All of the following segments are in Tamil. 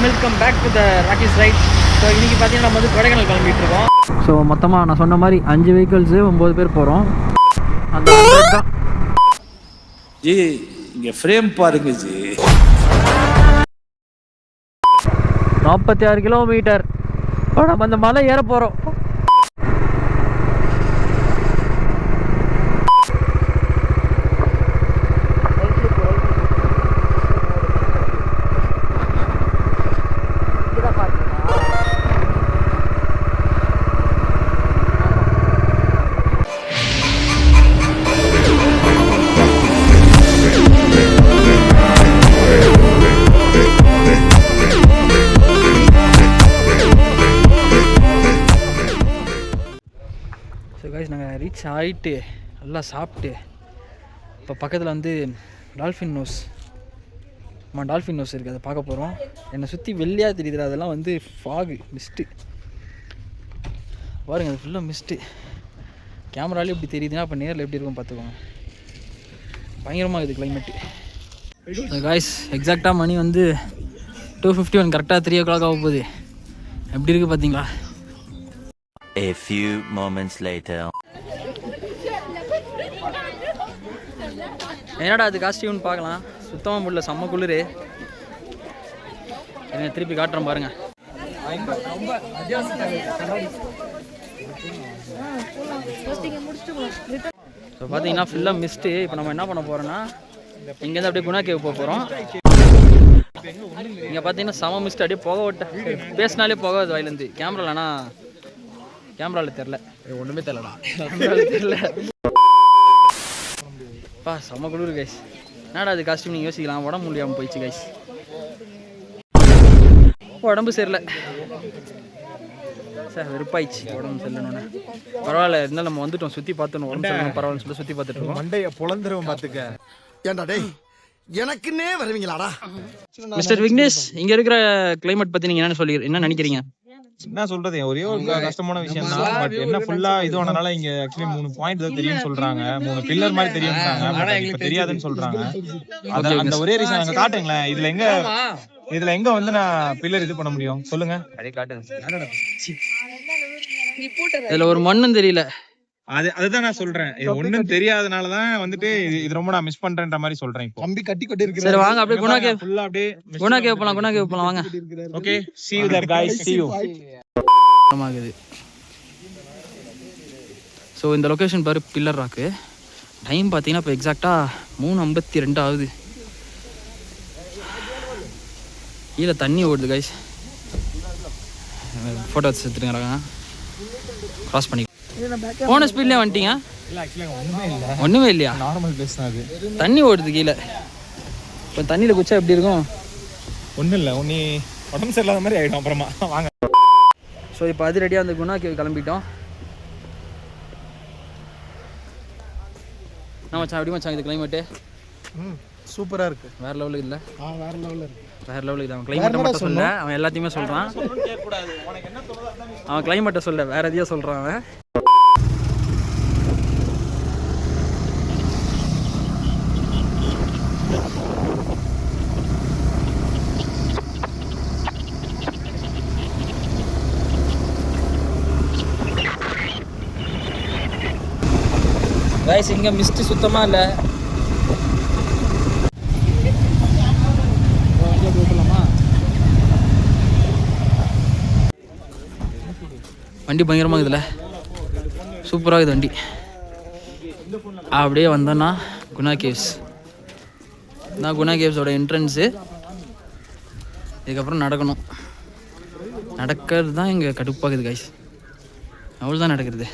Welcome back to the rocket right. So இன்றைக்கி பார்த்தீங்கன்னா நம்ம வந்து கொடைக்கானல் கிளம்பிட்டு இருக்கோம். ஸோ மொத்தமாக நான் சொன்ன மாதிரி 5 வெஹிக்கிள்ஸு 9 பேர் போகிறோம். அந்த தான் ஜி இங்கே ஃப்ரேம் பாருங்க ஜி. 46 கிலோமீட்டர் நம்ம அந்த மலை ஏற போகிறோம். நாங்கள் ரீச் ஆகிட்டு நல்லா சாப்பிட்டு இப்போ பக்கத்தில் வந்து டால்ஃபின் நோஸ் இருக்குது, அதை பார்க்க போகிறோம். என்னை சுற்றி வெள்ளையாக தெரியுது, அதெல்லாம் வந்து ஃபாகு மிஸ்ட்டு பாருங்கள், அது ஃபுல்லாக மிஸ்ட்டு. கேமராலே இப்படி தெரியுதுன்னா அப்போ நேரில் எப்படி இருக்கும் பார்த்துக்கோங்க. பயங்கரமாக இருக்குது கிளைமேட்டு. காய்ஸ் எக்ஸாக்டாக மணி வந்து 2:51, கரெக்டாக 3 o'clock ஆக போகுது. எப்படி இருக்குது பார்த்தீங்களா? A few moments later. என்னடா அது காஸ்டியூம்னு பார்க்கலாம். சுத்தமாக முடியல, செம்ம குளிர். என்ன திருப்பி காட்டுறோம் பாருங்கள். ஸோ பார்த்தீங்கன்னா ஃபுல்லாக மிஸ்ட்டு. இப்போ நம்ம என்ன பண்ண போகிறோன்னா இங்கேருந்து அப்படியே குணா கேவ் போக போகிறோம். இங்கே பார்த்தீங்கன்னா செம மிஸ்ட்டு, அப்படியே புகை ஓட்ட பேசினாலே போகாது வாயிலேருந்து. கேமராவில் தெரில, ஒன்றுமே தெரிலடா, தெரில. பா செம்ம குளிர் கைஸ். என்னடா அது காஸ்டியூம் நீங்கள் யோசிக்கலாம், உடம்பு முடியாமல் போயிடுச்சு கைஸ். உடம்பு சரியில்லை சார், வெறுப்பாயிடுச்சு உடம்பு சரியில்லைன்னு. பரவாயில்ல, இருந்தாலும் நம்ம வந்துட்டோம், சுற்றி பார்த்துட்டோம். உடம்பு சரியில்லை பரவாயில்லன்னு சொல்லி சுற்றி பார்த்துட்டு இருக்கோம். மண்டையை பொழந்துருவோம் பார்த்துக்க. ஏன்டா டேய் எனக்குன்னே வருவீங்களாடா? மிஸ்டர் விக்னேஷ், இங்கே இருக்கிற கிளைமேட் பற்றி நீங்கள் என்ன நினைக்கிறீங்க? என்ன சொல்றது, ஒரே ஒரு கஷ்டமான விஷயம் தான். பட் என்ன ஃபுல்லா இது ஆனனால இங்க ஆக்சுவலி 3 பாயிண்ட் தான் தெரியும்னு சொல்றாங்க, 3 பில்லர் மாதிரி தெரியும்ன்றாங்க. பட் எனக்கு தெரியாதுன்னு சொல்றாங்க. அந்த ஒரே ரீசன் அங்க காட்டுங்களேன். இதுல எங்க வந்து நான் பில்லர் இது பண்ண முடியும் சொல்லுங்க? இதுல ஒரு மண்ணும் தெரியல. அதுதான் நான் சொல்றேன், இது ஒண்ணும் தெரியாதனாலதான் வந்துட்டு இது ரொம்ப நான் மிஸ் பண்றேன்ற மாதிரி சொல்றேன். இப்போ கம்பி கட்டி கொண்டு இருக்கு. சரி வாங்க அப்படியே குணா கேவ் ஃபுல்லா அப்படியே குணா கேவ் போலாம் வாங்க. Okay, see you there guys, see you. ஆமாகுது. ஸோ இந்த லொக்கேஷன் பாரு, பில்லர் ராக்கு. டைம் பார்த்தீங்கன்னா இப்போ எக்ஸாக்டாக 3:52 ஆகுது. கீழே தண்ணி ஓடுது கைஸ். ஃபோட்டோ வச்சு எடுத்துருங்க. க்ராஸ் பண்ணி போன ஸ்பீட்லேயே வந்துட்டீங்க? ஒன்றுமே இல்லையா? நார்மல் பேஸ் தான் அது. தண்ணி ஓடுது கீழே. இப்போ தண்ணியில் குச்சா எப்படி இருக்கும்? ஒன்றும் இல்லை, உடம்பு சரியில்லாத மாதிரி ஆகிடும் அப்புறமா. வாங்க. ஸோ இப்போ அது ரெடியாக அந்த குணா கேவ் கிளம்பிட்டோம். நான் மச்சான் எப்படி மச்சான் இது கிளைமேட்டு? சூப்பராக இருக்குது. வேறு லெவலுக்கு இல்லை? வேறு லெவலில் இருக்குது. வேறு லெவலுக்கு இல்லை. அவன் கிளைமேட்டை மட்டும் சொல்ல, அவன் எல்லாத்தையுமே சொல்கிறான். அவன் கிளைமேட்டை சொல்ல, வேறு எதையோ சொல்கிறான் அவன். கைஸ் இங்கே மிஸ்ட்டு சுத்தமாக இல்லை. வண்டி பயங்கரமாக இதில் சூப்பராக இது வண்டி. அப்படியே வந்தோன்னா குணா கேவ்ஸ். நான் குணா கேவ்ஸோட என்ட்ரன்ஸு. இதுக்கப்புறம் நடக்கிறது தான் இங்கே கடுப்பாகுது கைஸ். அவ்வளோ தான் நடக்கிறது.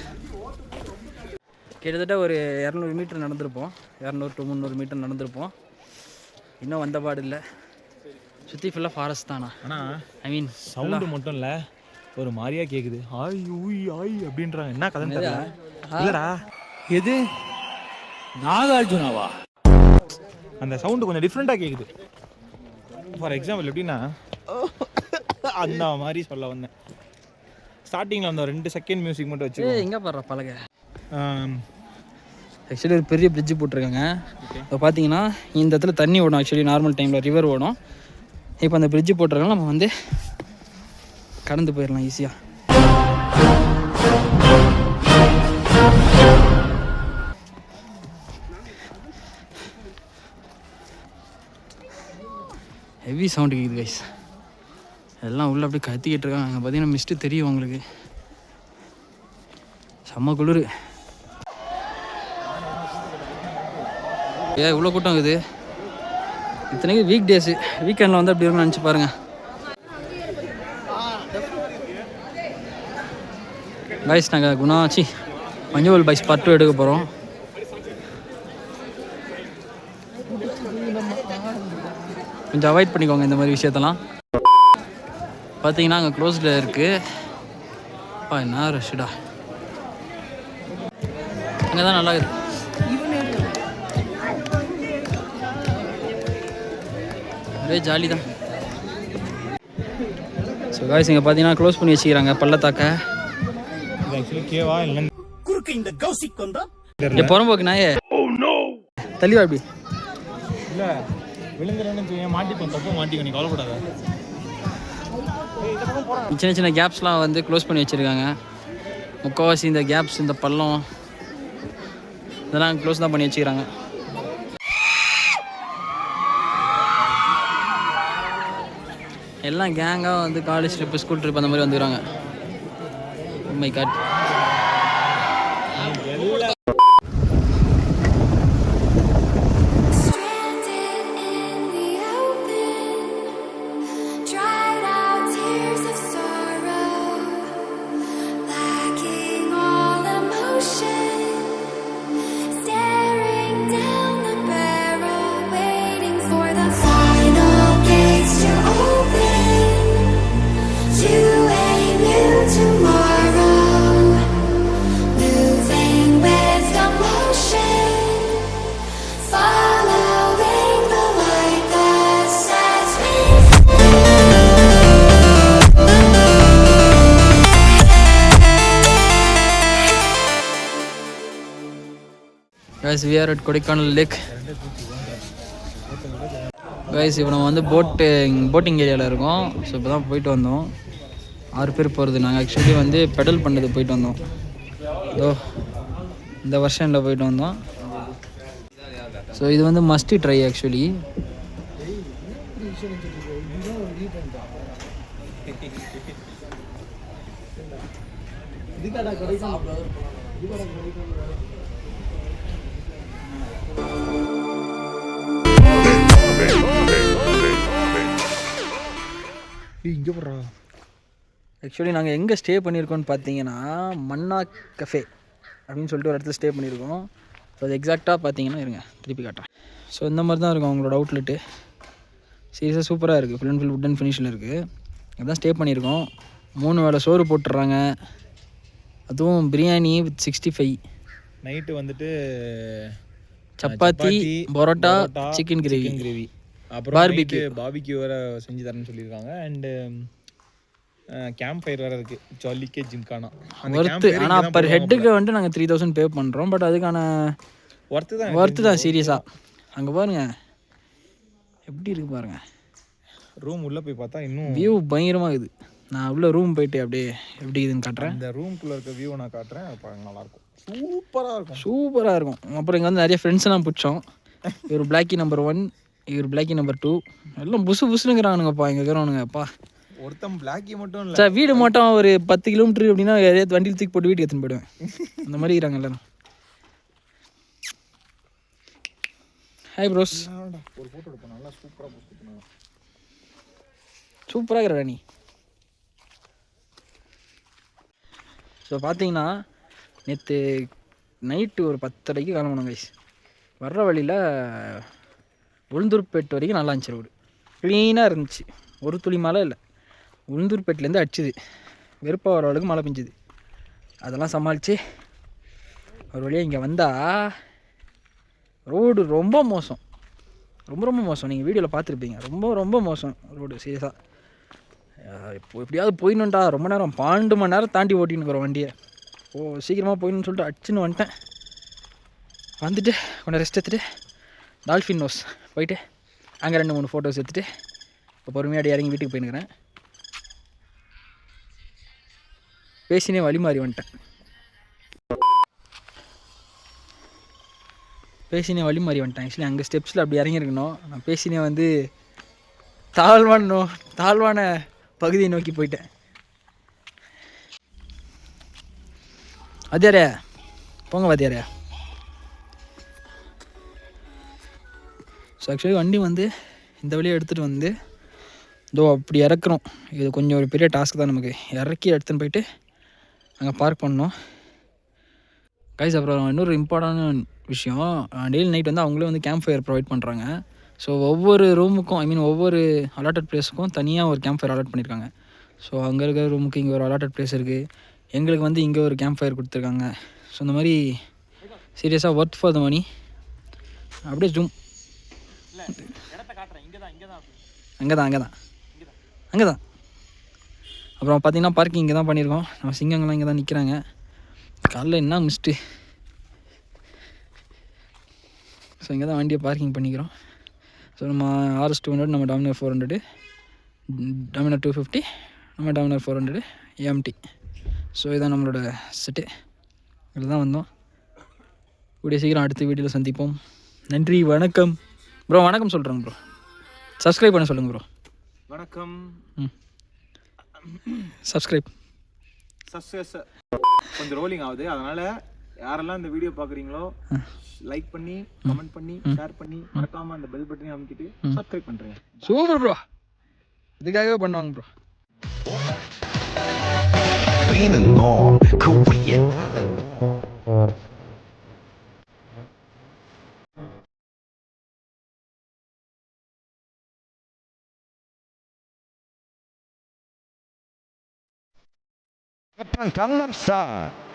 கிட்டத்தட்ட ஒரு 200 மீட்டர் நடந்திருப்போம். 200 to 300 மீட்டர் நடந்திருப்போம். இன்னும் வந்த பாடு இல்லை. சுற்றி ஃபுல்லாக ஃபாரஸ்ட் தானா? ஆனால் ஐ மீன் சவுண்டு மட்டும் இல்லை, ஒரு மாதிரியா கேட்குது. ஆய் ஊய் ஆய் அப்படின்றாங்க. என்ன கதை இல்லைடா? எது நாகார்ஜுனாவா? அந்த சவுண்டு கொஞ்சம் டிஃப்ரெண்ட்டாக கேட்குது. ஃபார் எக்ஸாம்பிள் எப்படின்னா அந்த மாதிரி சொல்ல வந்தேன். ஸ்டார்டிங்கில் அந்த 2 செகண்ட் மியூசிக் மட்டும் வச்சு எங்கே பாடுற பழக. ஆக்சுவலி ஒரு பெரிய பிரிட்ஜு போட்டிருக்காங்க. இப்போ பார்த்தீங்கன்னா இந்த இடத்துல தண்ணி ஓடும். ஆக்சுவலி நார்மல் டைமில் ரிவர் ஓடும். இப்போ அந்த பிரிட்ஜு போட்டுருக்கோம், நம்ம வந்து கடந்து போயிடலாம் ஈஸியாக. ஹெவி சவுண்டு கேட்குது கைஸ். எல்லாம் உள்ளே அப்படியே கத்திக்கிட்டு இருக்காங்க. அங்கே பார்த்தீங்கன்னா மிஸ்ட்டு தெரியும் உங்களுக்கு. செம்ம குளிர். இவ்வளோ கூட்டம் இருக்குது. இத்தனைக்கு வீக் டேஸு, வீக்கெண்டில் வந்து அப்படி இருக்குன்னு நினச்சி பாருங்கள். கைஸ் நாங்கள் குணாச்சி மஞ்சுவல் பைஸ் பார்ட் 2 எடுக்க போகிறோம். கொஞ்சம் அவாய்ட் பண்ணிக்கோங்க இந்த மாதிரி விஷயத்தெல்லாம். பார்த்தீங்கன்னா அங்கே க்ளோஸ்டில் இருக்குது. என்ன ரஷ்டா, அங்கே தான் நல்லா இருக்குது. ஒரே ஜாலி தான். ஸோ காய்ஸ் இங்கே பார்த்தீங்கன்னா க்ளோஸ் பண்ணி வச்சுக்கிறாங்க பள்ளத்தாக்க. புறம்போக்கு நாயே தள்ளிவா அப்படி இல்லை விழுந்துறேன்னு மாட்டிப்போம், தப்பு மாட்டிக்கோ, நீ கவலைப்படாத. சின்ன சின்ன கேப்ஸ்லாம் வந்து க்ளோஸ் பண்ணி வச்சுருக்காங்க. முக்கால்வாசி இந்த கேப்ஸ், இந்த பள்ளம் இதெல்லாம் க்ளோஸ் தான் பண்ணி வச்சுக்கிறாங்க. எல்லாம் கேங்காக வந்து காலேஜ் ட்ரிப்பு, ஸ்கூல் ட்ரிப் அந்த மாதிரி வந்துக்கிறாங்க. My God. Guys, we are at Kodaikanal Lake. Guys, இப்போ நம்ம வந்து போட்டிங் ஏரியாவில் இருக்கோம். ஸோ இப்போ தான் போயிட்டு வந்தோம். 6 பேர் போகிறது. நாங்கள் ஆக்சுவலி வந்து பெடல் பண்ணது போயிட்டு வந்தோம். இதோ இந்த வருஷனில் போயிட்டு வந்தோம். ஸோ இது வந்து மஸ்ட் ட்ரை ஆக்சுவலி. இங்கே போடுறா. ஆக்சுவலி நாங்கள் எங்கே ஸ்டே பண்ணியிருக்கோம்னு பார்த்தீங்கன்னா மன்னா கஃபே அப்படின்னு சொல்லிட்டு ஒரு இடத்துல ஸ்டே பண்ணியிருக்கோம். ஸோ அது எக்ஸாக்டாக பார்த்தீங்கன்னா இருங்க திருப்பி காட்டுறேன். ஸோ இந்த மாதிரி தான் இருக்கும் அவங்களோட அவுட்லெட்டு. சீரியஸாக சூப்பராக இருக்குது. Full and full wood and ஃபினிஷில் இருக்குது. அதுதான் ஸ்டே பண்ணியிருக்கோம். 3 வேளை சோறு போட்டுடுறாங்க. அதுவும் பிரியாணி வித் 65. நைட்டு வந்துட்டு சப்பாத்தி, பரோட்டா, சிக்கன் கிரேவி, அப்புறம் பார்பிக்யூ வேறு செஞ்சு தரேன்னு சொல்லியிருக்காங்க. அண்டு கேம்ப் ஃபயர் வேறு இருக்குது. ஜாலிக்கே ஜிம்கானா ஒர்த்து. ஆனால் பர் ஹெட்டுக்கு வந்துட்டு நாங்கள் 3000 பே பண்ணுறோம். பட் அதுக்கான ஒர்த்து தான் சீரியஸாக. அங்கே பாருங்க எப்படி இருக்குது பாருங்கள். ரூம் உள்ளே போய் பார்த்தா இன்னும் வியூ பயங்கரமாக இருக்குது. நான் உள்ள ரூம் போயிட்டு அப்படியே எப்படி இதுன்னு காட்டுறேன். இந்த ரூம்குள்ளே இருக்க வியூவை நான் காட்டுறேன். நல்லாயிருக்கும், சூப்பராக இருக்கும். அப்புறம் இங்கே வந்து நிறைய ஃப்ரெண்ட்ஸ்லாம் பிடிச்சோம். இவர் பிளாக்கி நம்பர் 1, இவர் பிளாக்கி நம்பர் 2. எல்லாம் புசுங்கிறானுங்கப்பா இங்கே இருக்கிறவனுங்கப்பா. ஒருத்தன் பிளாக்கி மட்டும் இல்லை சார், வீடு மட்டும் ஒரு 10 கிலோமீட்டர் அப்படின்னா வண்டியில் தூக்கி போட்டு வீட்டுக்கு எடுத்துன்னு போயிடுவேன். அந்த மாதிரி இருக்கிறாங்க எல்லாரும். Hi bros. ஒரு ஃபோட்டோ எடுப்போம். நல்லா சூப்பராக போஸ்ட் பண்ணுவாங்க. சூப்பராக இருக்கிற நீ. ஸோ பார்த்தீங்கன்னா நேற்று நைட்டு ஒரு 10:30க்கு கிளம்பணும் கைஸ். வர்ற வழியில் உளுந்தூர்பேட்டு வரைக்கும் நல்லா இருந்துச்சு. ரோடு க்ளீனாக இருந்துச்சு. ஒரு துளி மழை இல்லை. உளுந்தூர்பேட்டிலேருந்து அடிச்சுது. வெறுப்பாக வர அளவுக்கு மழை பெஞ்சுது. அதெல்லாம் சமாளித்து ஒரு வழியாக இங்கே வந்தால் ரோடு ரொம்ப மோசம். ரொம்ப மோசம். நீங்கள் வீடியோவில் பார்த்துருப்பீங்க. ரொம்ப மோசம் ரோடு சீரியஸாக. இப்போ எப்படியாவது போயிடணுன்டா. ரொம்ப நேரம் 12 மணி நேரம் தாண்டி ஓட்டின்னு இருக்கிறோம் வண்டியை. சீக்கிரமாக போயிடணுன்னு சொல்லிட்டு அடிச்சுன்னு வந்துட்டேன். வந்துட்டு கொஞ்சம் ரெஸ்ட் எடுத்துகிட்டு டால்ஃபின் நோஸ் போயிட்டு அங்கே 2-3 ஃபோட்டோஸ் எடுத்துகிட்டு இப்போ பொறுமையாக இறங்கி வீட்டுக்கு போயின்னுக்கிறேன். பேசினே வழி மாறி வந்துட்டேன். ஆக்சுவலி அங்கே ஸ்டெப்ஸில் அப்படி இறங்கியிருக்கணும். நான் பேசினே வந்து தாழ்வான பகுதியை நோக்கி போயிட்டேன். வாத்தியாரே போங்க வாத்தியாரே. ஸோ ஆக்சுவலி வண்டி வந்து இந்த வழியாக எடுத்துகிட்டு வந்து இதோ அப்படி இறக்குறோம். இது கொஞ்சம் ஒரு பெரிய டாஸ்க் தான் நமக்கு. இறக்கி எடுத்துன்னு போயிட்டு அங்கே பார்க் பண்ணோம் கைஸ். அப்புறம் இன்னொரு இம்பார்ட்டன்டான விஷயம், டெய்லி நைட் வந்து அவங்களே வந்து கேம்ப் ஃபயர் ப்ரொவைட் பண்ணுறாங்க. ஸோ ஒவ்வொரு ரூமுக்கும் ஒவ்வொரு அலாட்டட் பிளேஸுக்கும் தனியாக ஒரு கேம்ப் ஃபயர் அலாட் பண்ணியிருக்காங்க. ஸோ அங்கே இருக்கிற ரூமுக்கு இங்கே ஒரு அலாட்டட் பிளேஸ் இருக்குது, எங்களுக்கு வந்து இங்கே ஒரு கேம்ப் ஃபயர் கொடுத்துருக்காங்க. ஸோ இந்த மாதிரி சீரியஸாக ஒர்த் ஃபார் த மணி. அப்படியே ஜூம் அங்கே தான். அப்புறம் பார்த்திங்கன்னா பார்க்கிங் இங்கே தான் பண்ணியிருக்கோம். நம்ம சிங்கங்கள்லாம் இங்கே தான் நிற்கிறாங்க. காலைல என்ன மிஸ்ட்டு. ஸோ இங்கே தான் வண்டியை பார்க்கிங் பண்ணிக்கிறோம். ஸோ நம்ம RS 200, நம்ம டாமினர் 400, டாமினர் 250, நம்ம டாமினர் 400 AMT. ஸோ இதான் நம்மளோட செட்டு. இதில் தான் வந்தோம். கூடிய சீக்கிரம் அடுத்த வீடியோவில் சந்திப்போம். நன்றி, வணக்கம் ப்ரோ. வணக்கம் சொல்கிறேங்க ப்ரோ. சப்ஸ்கிரைப் பண்ண சொல்லுங்கள் ப்ரோ. வணக்கம். சப்ஸ்கிரைப் கொஞ்சம் ரோலிங் ஆகுது, அதனால யாரெல்லாம் இந்த வீடியோ பார்க்குறீங்களோ லைக் பண்ணி, கமெண்ட் பண்ணி, ஷேர் பண்ணி, மறக்காம அந்த பெல் பட்டனை அமுக்கிட்டு சப்ஸ்கிரைப் பண்ணுறேன். Super bro. இதுக்காகவே பண்ணுவாங்க ப்ரோ. Gangnam Style.